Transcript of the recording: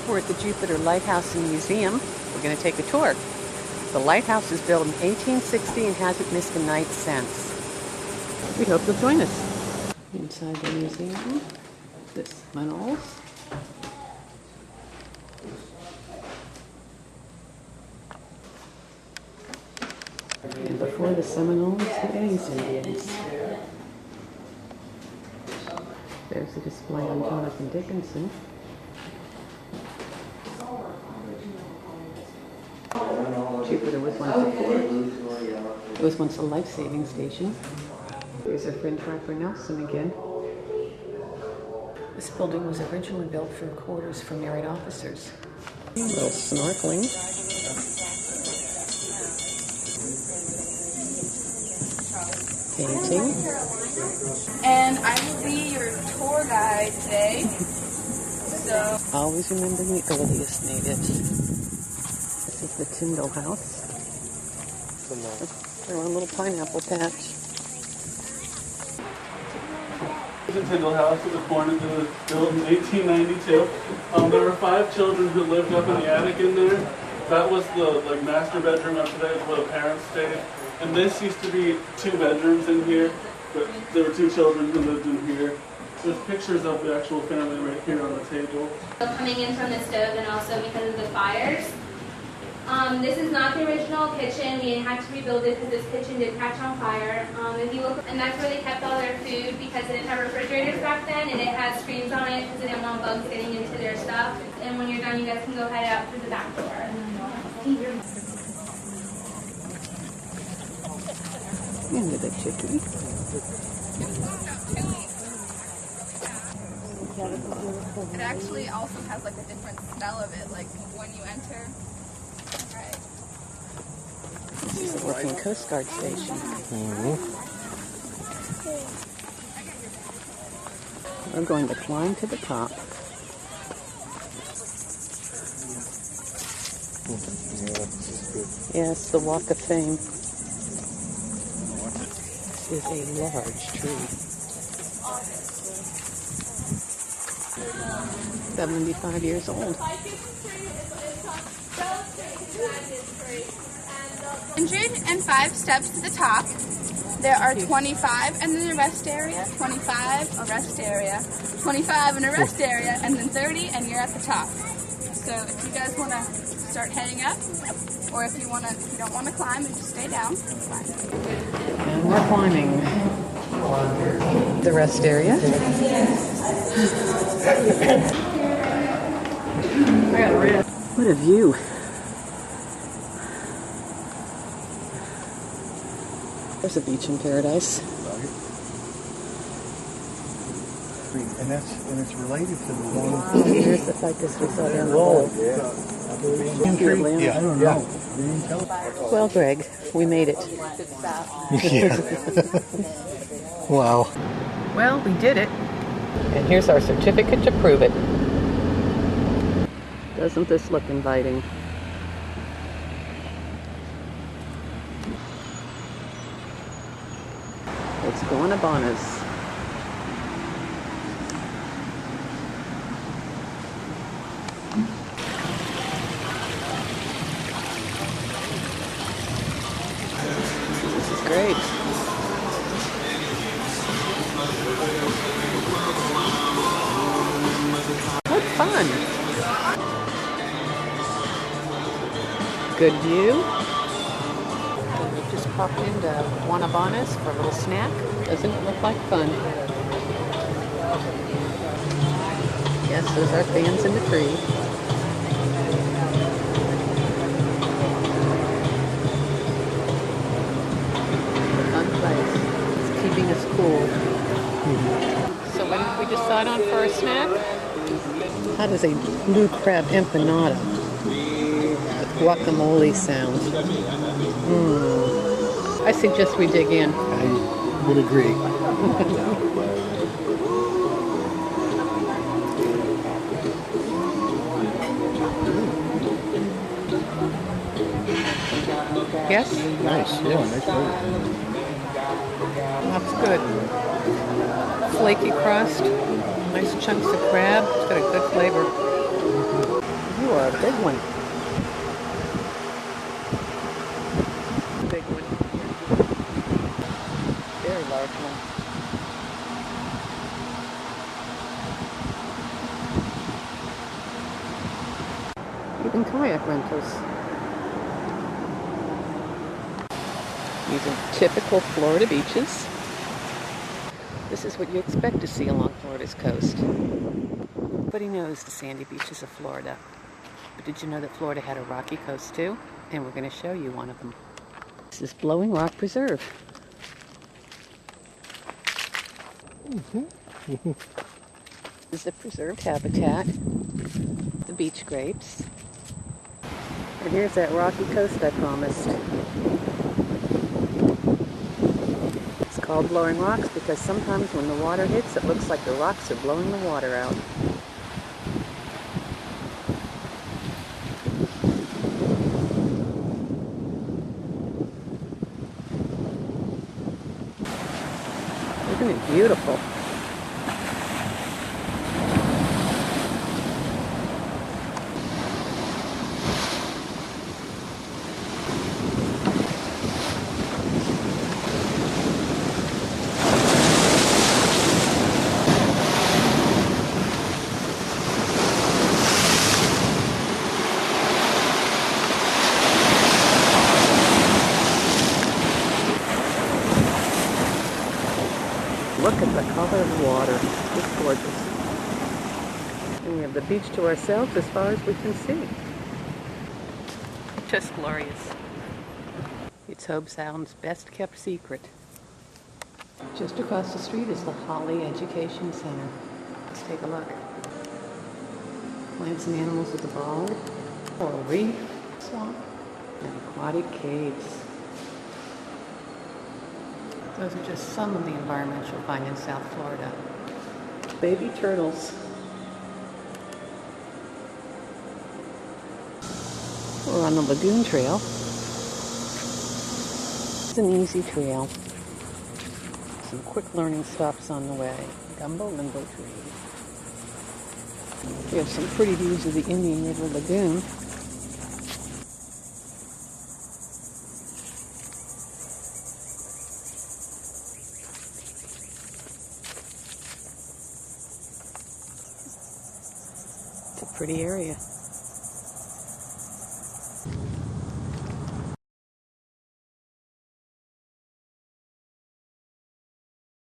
We're at the Jupiter Lighthouse and Museum. We're going to take a tour. The lighthouse was built in 1860 and hasn't missed a night since. We hope you'll join us. Inside the museum, the Seminoles. And before the Seminoles, the A's Indians. There's a display on Jonathan Dickinson. Jupiter was once a port. It was once a life-saving station. Here's our friend Harper Nelson again. This building was originally built for quarters for married officers. A little snorkeling. Painting. And I will be your tour guide today. So Always remember the earliest natives. This is the Tyndall House. Their own little pineapple patch. The Tyndall House. It was built in 1892. There were 5 children who lived up in the attic in there. That was the master bedroom. Up today is where the parents stayed. And this used to be 2 bedrooms in here, but there were 2 children who lived in here. There's pictures of the actual family right here on the table. Coming in from the stove and also because of the fires. This is not the original kitchen. We had to rebuild it because this kitchen did catch on fire. If you look, and that's where they kept all their food because they didn't have refrigerators back then, and it had screens on it because they didn't want bugs getting into their stuff. And when you're done, you guys can go head out through the back door. Into the chickadee. it actually also has like a different smell of it, like when you enter. Right. This is a working Coast Guard station. We're going to climb to the top. Yes, the Walk of Fame. This is a large tree. 75 years old. 105 steps to the top. There are 25 and then a rest area, 25, a rest area, 25 and a rest area, and then 30 and you're at the top. So if you guys want to start heading up, or if you don't want to climb and just stay down, it's fine. And we're climbing the rest area. What a view. There's a beach in paradise. And it's related to the one. Oh, here's the ficus we saw down the road. Yeah, I don't know. Well, Greg, we made it. Yeah. Wow. Well, we did it. And here's our certificate to prove it. Doesn't this look inviting? It's Guanabana's. This is great. What fun! Good view. We just popped into Guanabana's for a little snack. Doesn't it look like fun? Yes, those are fans in the tree. Fun place. It's keeping us cool. So what did we decide on for a snack? How does a blue crab empanada with guacamole sound? I suggest we dig in. I would agree. Yes? Nice. Yeah, nice burger. That's good. Flaky crust, nice chunks of crab. It's got a good flavor. You are a big one. Big one. Very large one. Even kayak rentals. These are typical Florida beaches. This is what you expect to see along Florida's coast. Everybody knows the sandy beaches of Florida. But did you know that Florida had a rocky coast too? And we're going to show you one of them. This is Blowing Rock Preserve. This is the preserved habitat, the beach grapes. And here's that rocky coast I promised. It's called Blowing Rocks because sometimes when the water hits, it looks like the rocks are blowing the water out. Isn't it beautiful? Look at the color of the water. It's gorgeous. And we have the beach to ourselves as far as we can see. Just glorious. It's Hobe Sound's best kept secret. Just across the street is the Holly Education Center. Let's take a look. Plants and animals at the bog, coral reef, swamp, and aquatic caves. Those are just some of the environments you'll find in South Florida. Baby turtles. We're on the Lagoon Trail. It's an easy trail. Some quick learning stops on the way. Gumbo limbo trees. We have some pretty views of the Indian River Lagoon. It's a pretty area.